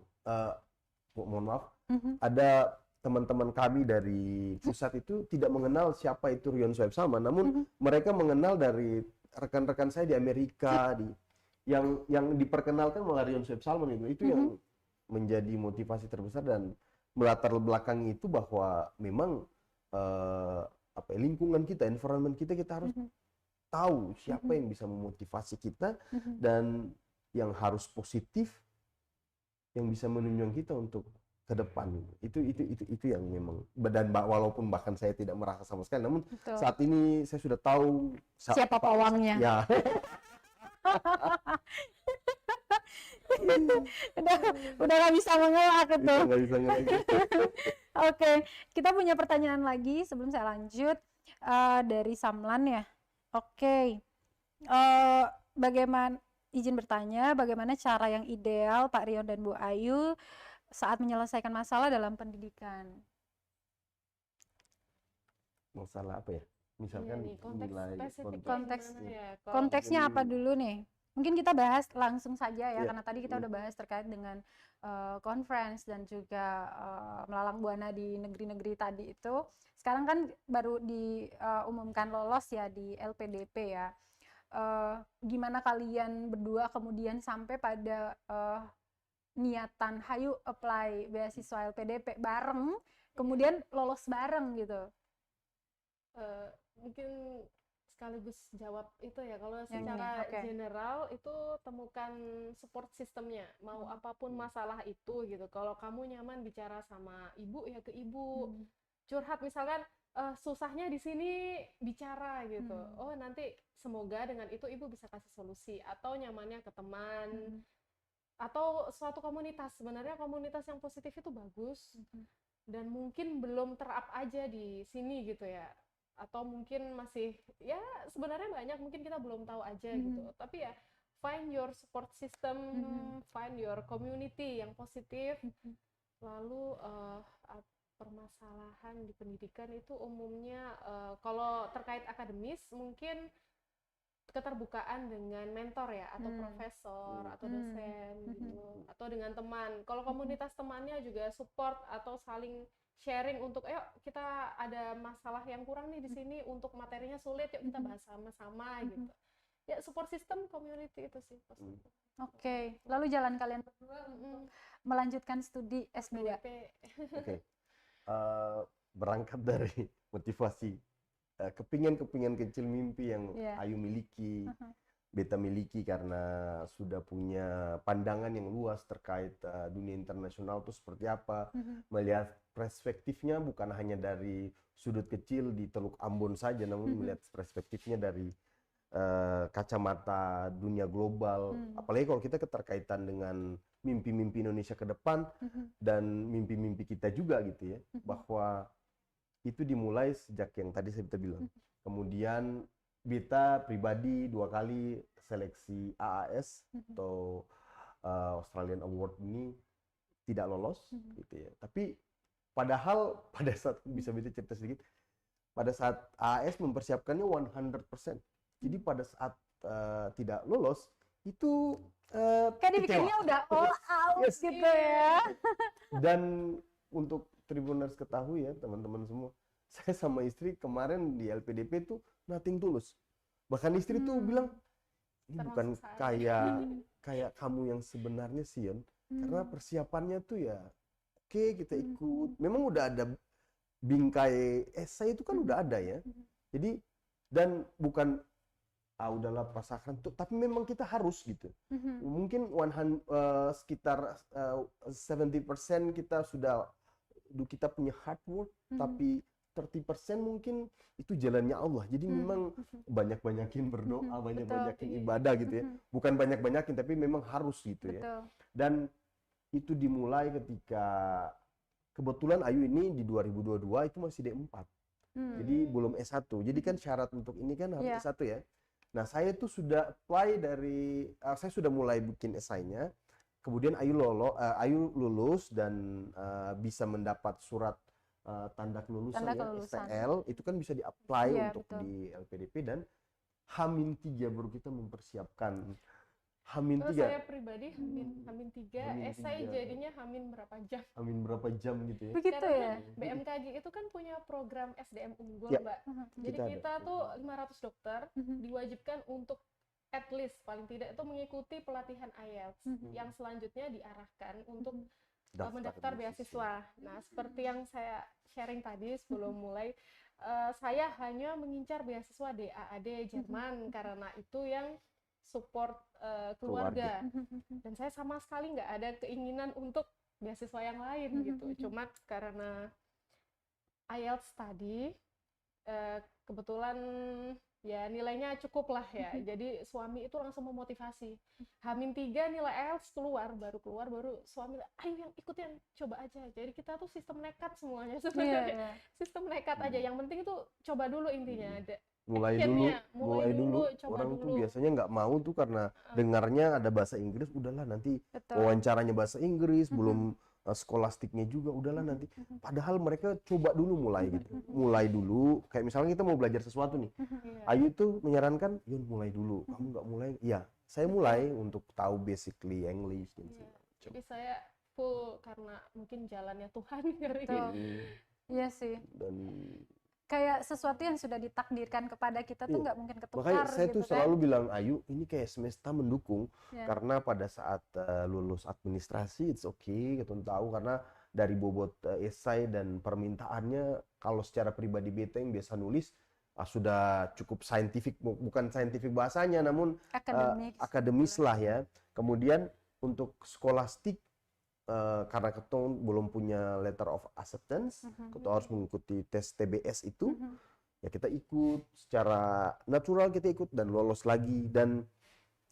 mohon maaf, ada teman-teman kami dari pusat itu tidak mengenal siapa itu Rion Soeb Salman, namun mereka mengenal dari rekan-rekan saya di Amerika, yang diperkenalkan melalui Rion Soeb Salman itu yang menjadi motivasi terbesar, dan melatar belakangi itu bahwa memang lingkungan kita, environment kita harus tahu siapa yang bisa memotivasi kita dan yang harus positif, yang bisa menunjang kita untuk ke depan. Itu yang memang, dan walaupun bahkan saya tidak merasa sama sekali, namun Betul. saat ini saya sudah tahu Siapa pawangnya. ya. udah nggak bisa mengelak itu. Nggak bisa ngelak. Oke, kita punya pertanyaan lagi sebelum saya lanjut, dari Samlan ya. Oke, bagaimana, izin bertanya, bagaimana cara yang ideal Pak Rion dan Bu Ayu saat menyelesaikan masalah dalam pendidikan? Masalah apa ya? Misalkan Iya nih, konteks nilai, spesifiknya konteks- gimana ya? Kalau Konteksnya apa dulu nih? Mungkin kita bahas langsung saja ya, Iya. karena tadi kita udah bahas terkait dengan conference dan juga melalang buana di negeri-negeri tadi itu. Sekarang kan baru diumumkan lolos ya di LPDP ya. Gimana kalian berdua kemudian sampai pada niatan hayu apply beasiswa LPDP bareng, kemudian lolos bareng gitu. mungkin sekaligus jawab itu ya, kalau Yang ini, secara oke. general itu temukan support sistemnya, mau apapun masalah itu gitu. Kalau kamu nyaman bicara sama ibu ya ke ibu, curhat misalkan susahnya di sini bicara gitu. Oh nanti semoga dengan itu ibu bisa kasih solusi, atau nyamannya ke teman atau suatu komunitas. Sebenarnya komunitas yang positif itu bagus dan mungkin belum terap aja di sini gitu ya, atau mungkin masih ya sebenarnya banyak, mungkin kita belum tahu aja gitu. Tapi ya find your support system, find your community yang positif. Lalu permasalahan di pendidikan itu umumnya kalau terkait akademis mungkin keterbukaan dengan mentor ya, atau profesor atau dosen gitu, atau dengan teman. Kalau komunitas temannya juga support atau saling sharing untuk ayo kita ada masalah yang kurang nih di sini, untuk materinya sulit, yuk kita bahas sama-sama gitu. Ya support system community itu sih positif. Oke, lalu jalan kalian berdua untuk melanjutkan studi S2. LPDP. Oke. Berangkat dari motivasi kepingan kecil mimpi yang Ayu miliki, Beta miliki, karena sudah punya pandangan yang luas terkait dunia internasional itu seperti apa, melihat perspektifnya bukan hanya dari sudut kecil di Teluk Ambon saja, namun melihat perspektifnya dari kacamata dunia global. Apalagi kalau kita keterkaitan dengan mimpi-mimpi Indonesia ke depan dan mimpi-mimpi kita juga gitu ya, bahwa itu dimulai sejak yang tadi saya bilang. Kemudian Beta pribadi 2 kali seleksi AAS atau Australian Award ini tidak lolos gitu ya. Tapi padahal pada saat, bisa Beta cerita sedikit, pada saat AAS mempersiapkannya 100%. Jadi pada saat tidak lolos itu Kayak dipikirnya udah all out gitu ya. Dan untuk Tribuners ketahui ya teman-teman semua, saya sama istri kemarin di LPDP tuh nothing tulus. Bahkan istri tuh bilang, ini bukan kayak kamu yang sebenarnya sih, Yon. Karena persiapannya tuh ya oke, kita ikut. Memang udah ada bingkai esai itu kan udah ada ya. Jadi, dan bukan udahlah pasahkan tuh, tapi memang kita harus gitu. Mungkin sekitar 70% kita punya hard work, tapi 30% mungkin itu jalannya Allah. Jadi memang banyak-banyakin berdoa, banyak-banyakin ibadah gitu ya. Bukan banyak-banyakin, tapi memang harus gitu ya. Dan itu dimulai ketika kebetulan Ayu ini di 2022 itu masih D4. Jadi belum S1. Jadi kan syarat untuk ini kan harus S1 ya. Nah, saya tuh sudah apply saya sudah mulai bikin esainya. Kemudian Ayu lulus dan bisa mendapat surat tanda kelulusan ya, STL, itu kan bisa di-apply untuk di LPDP, dan H-3 baru kita mempersiapkan Hamin Saya 3. pribadi Hamin 3, Hamin esai 3. jadinya Hamin berapa jam. Hamin berapa jam gitu ya? Begitu Karena ya. BMKG itu kan punya program SDM unggul, Ya, Mbak. Jadi kita ada. kita tuh 500 dokter diwajibkan untuk at least paling tidak itu mengikuti pelatihan IELTS yang selanjutnya diarahkan untuk mendaftar beasiswa. Nah, seperti yang saya sharing tadi sebelum mulai, saya hanya mengincar beasiswa DAAD Jerman karena itu yang support keluarga. Dan saya sama sekali nggak ada keinginan untuk beasiswa yang lain gitu. Cuma karena IELTS tadi kebetulan ya nilainya cukup lah ya. Jadi suami itu langsung memotivasi. Hamin 3 nilai IELTS baru suami, ayo yang ikut yang coba aja. Jadi kita tuh sistem nekat semuanya sebenarnya. Sistem nekat aja. Yang penting itu coba dulu intinya. mulai dulu coba orang tuh dulu. biasanya nggak mau tuh karena dengarnya ada bahasa Inggris, udahlah nanti Betul. wawancaranya bahasa Inggris, belum skolastiknya juga, udahlah nanti. Padahal mereka coba dulu mulai gitu, mulai dulu. Kayak misalnya kita mau belajar sesuatu nih, Ayu tuh menyarankan, Yun mulai dulu. Kamu nggak mulai? Iya, saya mulai untuk tahu basically English gitu. Jadi saya full karena mungkin jalannya Tuhan kali Betul. Iya sih. Dan Kayak sesuatu yang sudah ditakdirkan kepada kita tuh nggak mungkin ketukar makanya saya gitu tuh kan. selalu bilang, Ayu ini kayak semesta mendukung. Ya. Karena pada saat lulus administrasi it's okay, kita tahu karena dari bobot esai dan permintaannya, kalau secara pribadi beta yang biasa nulis sudah cukup scientific, bukan scientific bahasanya namun akademis lah ya. Kemudian untuk skolastik karena kita belum punya letter of acceptance, kita harus mengikuti tes TBS itu, ya kita ikut secara natural, kita ikut dan lolos lagi. Dan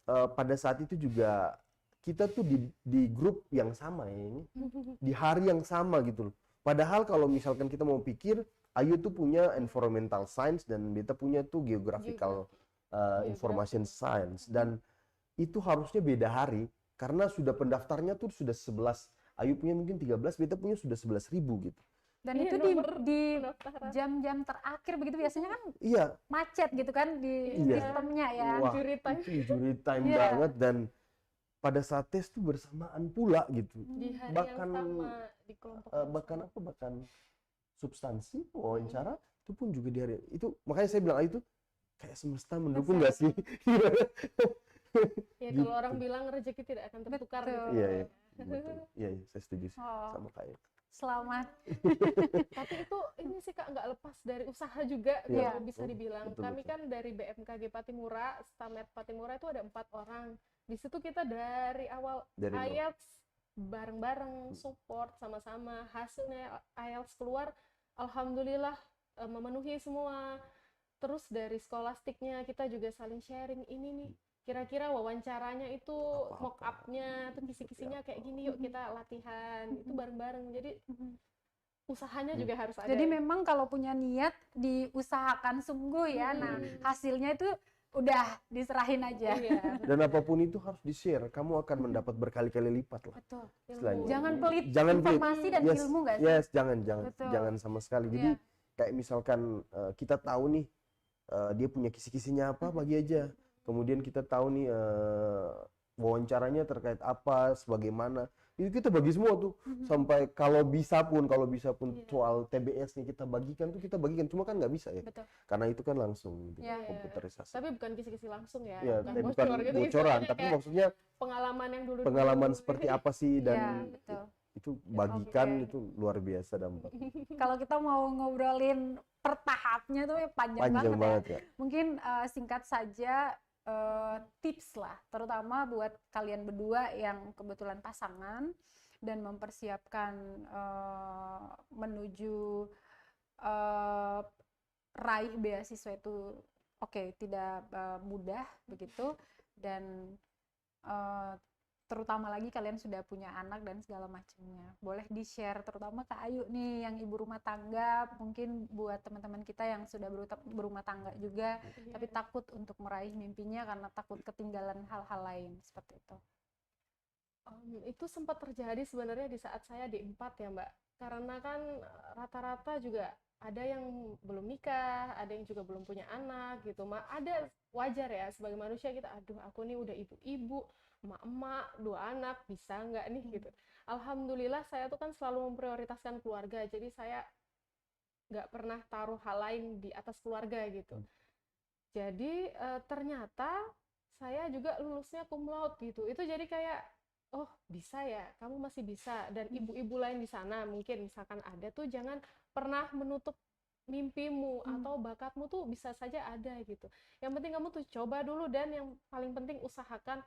pada saat itu juga kita tuh di grup yang sama ya, ini di hari yang sama gitu loh. Padahal kalau misalkan kita mau pikir, Ayu tuh punya environmental science dan beta punya tuh geographical information science, dan itu harusnya beda hari. Karena sudah pendaftarnya tuh sudah 11, Ayu punya mungkin 13, beta punya sudah 11.000 gitu. Dan itu di jam-jam terakhir begitu biasanya kan macet gitu kan di sistemnya ya. Wah, itu jury time banget, dan pada saat tes tuh bersamaan pula gitu. Di hari bahkan yang sama di kelompok bahkan substansi wawancara itu pun juga di hari itu. Makanya saya bilang itu kayak semesta mendukung nggak sih? Ya kalau orang bilang rezeki tidak akan tertukar gitu. Iya, betul. Iya, saya setuju sama kayak. Selamat. Tapi itu ini sih Kak, nggak lepas dari usaha juga kalau bisa dibilang. Kami kan dari BMKG Pattimura, Stamed Pattimura itu ada 4 orang. Di situ kita dari awal IELTS bareng-bareng, support sama-sama. Hasilnya IELTS keluar, alhamdulillah memenuhi semua. Terus dari skolastiknya kita juga saling sharing, ini nih kira-kira wawancaranya itu mock up-nya tuh kisi-kisinya kayak gini, yuk kita latihan. Itu bareng-bareng. Jadi usahanya juga harus ada. Jadi memang kalau punya niat diusahakan sungguh ya. Nah, hasilnya itu udah diserahin aja. Dan apapun itu harus di-share. Kamu akan mendapat berkali-kali lipat lah. Betul. Jangan pelit informasi dan ilmu nggak sih? Yes, jangan sama sekali. Jadi kayak misalkan kita tahu nih dia punya kisi-kisinya apa, bagi aja. Kemudian kita tahu nih wawancaranya terkait apa, sebagaimana, itu kita bagi semua tuh. Sampai kalau bisa pun soal TBS nih kita bagikan, cuma kan nggak bisa ya. Betul. Karena itu kan langsung komputerisasi. Tapi bukan kisi-kisi langsung ya, bukan bocoran, tapi maksudnya pengalaman yang dulu seperti apa sih, dan itu bagikan. Itu luar biasa dampaknya. Kalau kita mau ngobrolin per tahapnya tuh panjang banget ya. Mungkin singkat saja tips lah, terutama buat kalian berdua yang kebetulan pasangan dan mempersiapkan menuju raih beasiswa itu tidak mudah begitu, dan terutama lagi kalian sudah punya anak dan segala macamnya. Boleh di-share terutama Kak Ayu nih yang ibu rumah tangga, mungkin buat teman-teman kita yang sudah berumah tangga juga tapi takut untuk meraih mimpinya karena takut ketinggalan hal-hal lain seperti itu. Itu sempat terjadi sebenarnya di saat saya D4 ya Mbak. karena kan rata-rata juga ada yang belum nikah, ada yang juga belum punya anak gitu. Ada wajar ya sebagai manusia kita, aduh aku nih udah ibu-ibu, emak-emak, 2 anak, bisa nggak nih gitu. Alhamdulillah saya tuh kan selalu memprioritaskan keluarga, jadi saya nggak pernah taruh hal lain di atas keluarga gitu. Jadi ternyata saya juga lulusnya cum laude gitu. Itu jadi kayak, oh bisa ya, kamu masih bisa. Dan ibu-ibu lain di sana mungkin misalkan ada tuh, jangan pernah menutup mimpimu atau bakatmu tuh bisa saja ada gitu. Yang penting kamu tuh coba dulu, dan yang paling penting usahakan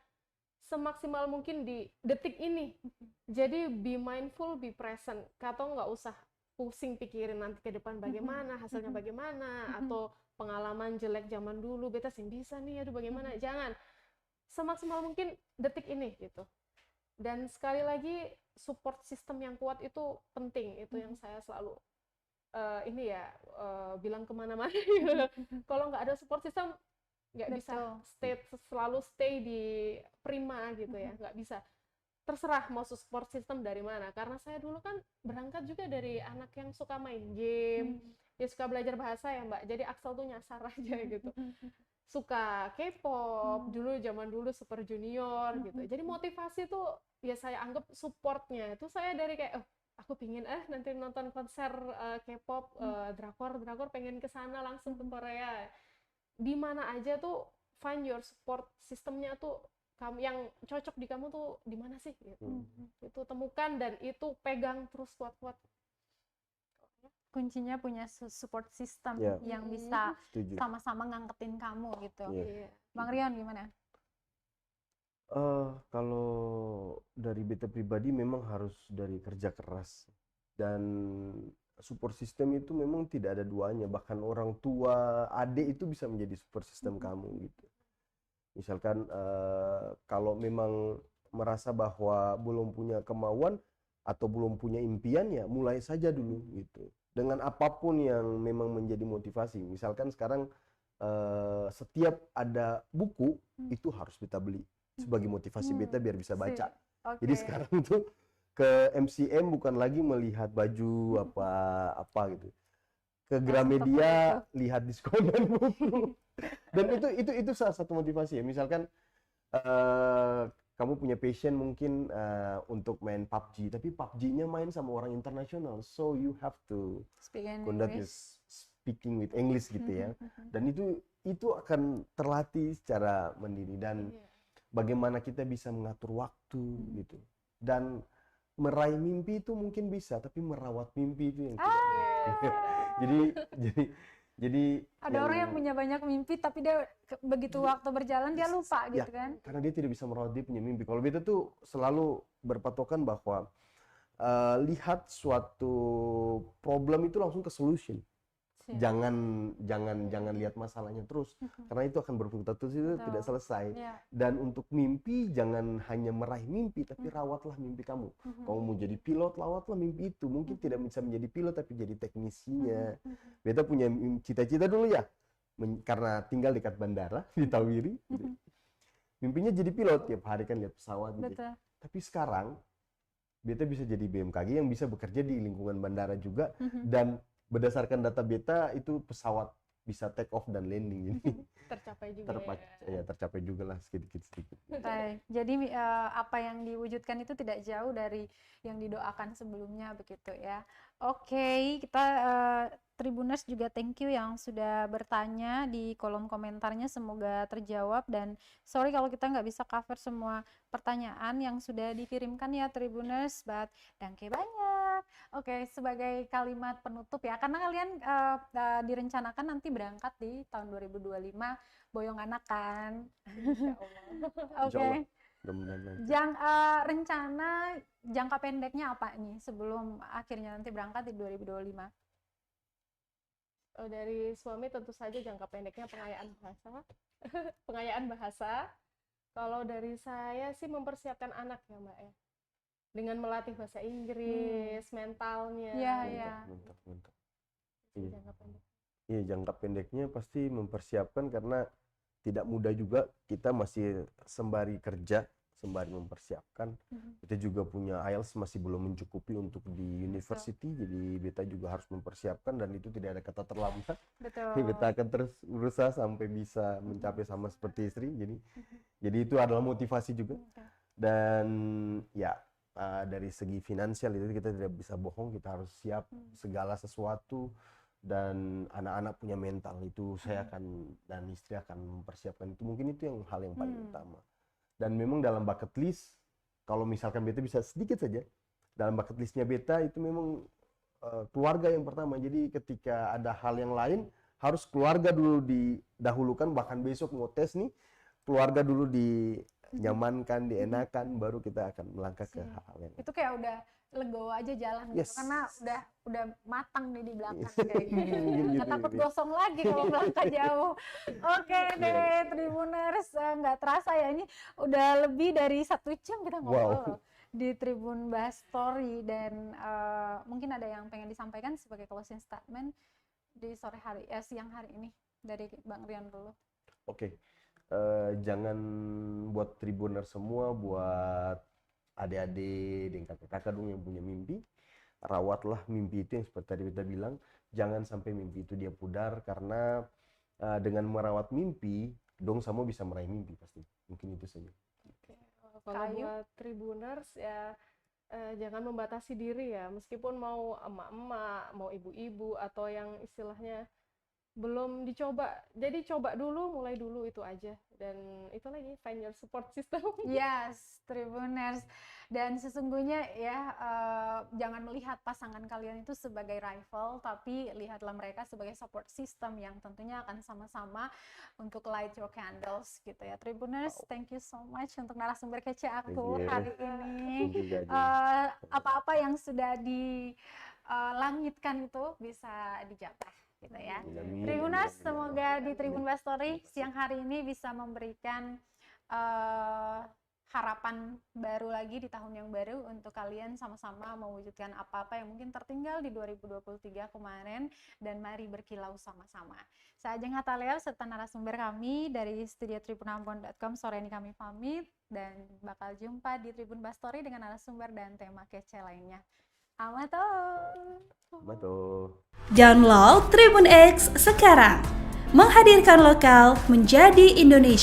semaksimal mungkin di detik ini. Jadi be mindful, be present. Atau nggak usah pusing pikirin nanti ke depan bagaimana, hasilnya bagaimana, atau pengalaman jelek zaman dulu, beta sih bisa nih, aduh bagaimana. Jangan. Semaksimal mungkin detik ini gitu. Dan sekali lagi, support system yang kuat itu penting. Itu yang saya selalu ini ya, bilang kemana-mana gitu. Kalau nggak ada support system, nggak bisa selalu stay di prima gitu ya, nggak bisa. Terserah mau support system dari mana, karena saya dulu kan berangkat juga dari anak yang suka main game, ya suka belajar bahasa ya Mbak, jadi Axel tuh nyasar aja gitu, suka K-pop dulu, zaman dulu Super Junior gitu. Jadi motivasi tuh ya saya anggap supportnya itu saya dari kayak, oh aku pingin nanti nonton konser K-pop, drakor pengen ke sana langsung ke Korea. Di mana aja tuh find your support sistemnya tuh, kamu yang cocok di kamu tuh di mana sih gitu. Itu temukan dan itu pegang terus kuat-kuat. Kuncinya punya support system Ya. yang bisa Setuju. sama-sama ngangketin kamu gitu. Iya. Bang Rion gimana? Kalau dari beta pribadi memang harus dari kerja keras, dan support system itu memang tidak ada duanya, bahkan orang tua, adik itu bisa menjadi support system kamu gitu. Misalkan kalau memang merasa bahwa belum punya kemauan atau belum punya impian, ya mulai saja dulu gitu. Dengan apapun yang memang menjadi motivasi. Misalkan sekarang setiap ada buku itu harus kita beli sebagai motivasi beta biar bisa baca. Jadi sekarang tuh ke MCM bukan lagi melihat baju apa gitu. Ke Gramedia lihat diskonan buku. Dan itu salah satu motivasi ya. Misalkan kamu punya passion mungkin untuk main PUBG, tapi PUBG-nya main sama orang internasional, so you have to conduct this speaking with English gitu ya. Dan itu akan terlatih secara mandiri, dan bagaimana kita bisa mengatur waktu gitu. Dan meraih mimpi itu mungkin bisa, tapi merawat mimpi itu yang tidak. Jadi ada orang yang punya banyak mimpi tapi dia begitu waktu berjalan dia lupa gitu kan. Karena dia tidak bisa merawat dia punya mimpi. Kalau beta tuh selalu berpatokan bahwa lihat suatu problem itu langsung ke solution. Jangan lihat masalahnya terus, karena itu akan berputar terus, itu tidak selesai. Dan untuk mimpi, jangan hanya meraih mimpi, tapi rawatlah mimpi kamu. Kamu mau jadi pilot, rawatlah mimpi itu. Mungkin tidak bisa menjadi pilot, tapi jadi teknisinya. Beta punya cita-cita dulu ya, karena tinggal dekat bandara di Tawiri. Mimpinya jadi pilot, tiap hari kan lihat pesawat gitu. Tapi sekarang beta bisa jadi BMKG yang bisa bekerja di lingkungan bandara juga, dan berdasarkan data beta itu pesawat bisa take off dan landing, jadi tercapai juga tercapai juga lah sedikit. Baik. Jadi apa yang diwujudkan itu tidak jauh dari yang didoakan sebelumnya begitu ya. Oke, kita Tribuners juga thank you yang sudah bertanya di kolom komentarnya, semoga terjawab. Dan sorry kalau kita nggak bisa cover semua pertanyaan yang sudah dikirimkan ya Tribuners, but danke banyak. Oke, sebagai kalimat penutup ya, karena kalian direncanakan nanti berangkat di tahun 2025 boyong anak kan. Oke. Rencana jangka pendeknya apa nih sebelum akhirnya nanti berangkat di 2025? Dari suami tentu saja jangka pendeknya pengayaan bahasa. Kalau dari saya sih mempersiapkan anak ya Mbak ya, dengan melatih bahasa Inggris, mentalnya. Mantap. Iya, jangka pendeknya pasti mempersiapkan, karena tidak mudah juga, kita masih sembari kerja sembari mempersiapkan. Beta juga punya IELTS masih belum mencukupi untuk di university, jadi beta juga harus mempersiapkan, dan itu tidak ada kata terlambat. Betul. Beta akan terus berusaha sampai bisa mencapai sama seperti istri. Jadi itu adalah motivasi juga. Dan ya dari segi finansial itu kita tidak bisa bohong, kita harus siap segala sesuatu, dan anak-anak punya mental itu saya akan dan istri akan mempersiapkan itu. Mungkin itu yang hal yang paling utama. Dan memang dalam bucket list, kalau misalkan beta bisa sedikit saja, dalam bucket listnya beta itu memang keluarga yang pertama. Jadi ketika ada hal yang lain, harus keluarga dulu didahulukan. Bahkan besok mau tes nih, keluarga dulu dinyamankan, dienakan, baru kita akan melangkah ke hal yang Itu kayak udah legowo aja jalan gitu, Yes. karena udah matang nih di belakang Yes. kayak gitu. Gitu, Nggak takut gitu. gosong lagi kalau melangkah jauh. Oke deh, Tribuners, nggak terasa ya, ini udah lebih dari 1 jam kita ngobrol di Tribun Bahas Story, dan mungkin ada yang pengen disampaikan sebagai closing statement di siang hari ini dari Bang Rian dulu. Oke. Jangan buat Tribuner semua, buat adik-adik dan kakak-kakak dong yang punya mimpi, rawatlah mimpi itu yang seperti tadi kita bilang. Jangan sampai mimpi itu dia pudar, karena dengan merawat mimpi, dong semua bisa meraih mimpi pasti. Mungkin itu saja. Kalau Kayu? buat Tribuners ya, jangan membatasi diri ya, meskipun mau emak-emak, mau ibu-ibu, atau yang istilahnya belum dicoba, jadi coba dulu, mulai dulu, itu aja. Dan itu lagi, find your support system. Yes, Tribuners. Dan sesungguhnya ya, jangan melihat pasangan kalian itu sebagai rival, tapi lihatlah mereka sebagai support system yang tentunya akan sama-sama untuk light your candles gitu ya. Tribuners, thank you so much untuk narasumber kece aku Thank you. hari ini. Thank you, Gajeng. Apa-apa yang sudah dilangitkan itu bisa dijabah gitu ya. Amin, Tribuners, amin, amin. semoga di Tribun Bahas Story siang hari ini bisa memberikan harapan baru lagi di tahun yang baru untuk kalian sama-sama mewujudkan apa-apa yang mungkin tertinggal di 2023 kemarin, dan mari berkilau sama-sama. Saya Ajeng Hataleo serta narasumber kami dari studio tribunambon.com sore ini kami pamit, dan bakal jumpa di Tribun Bahas Story dengan narasumber dan tema kece lainnya. Amato. Betul. Download Tribun X sekarang, menghadirkan lokal menjadi Indonesia.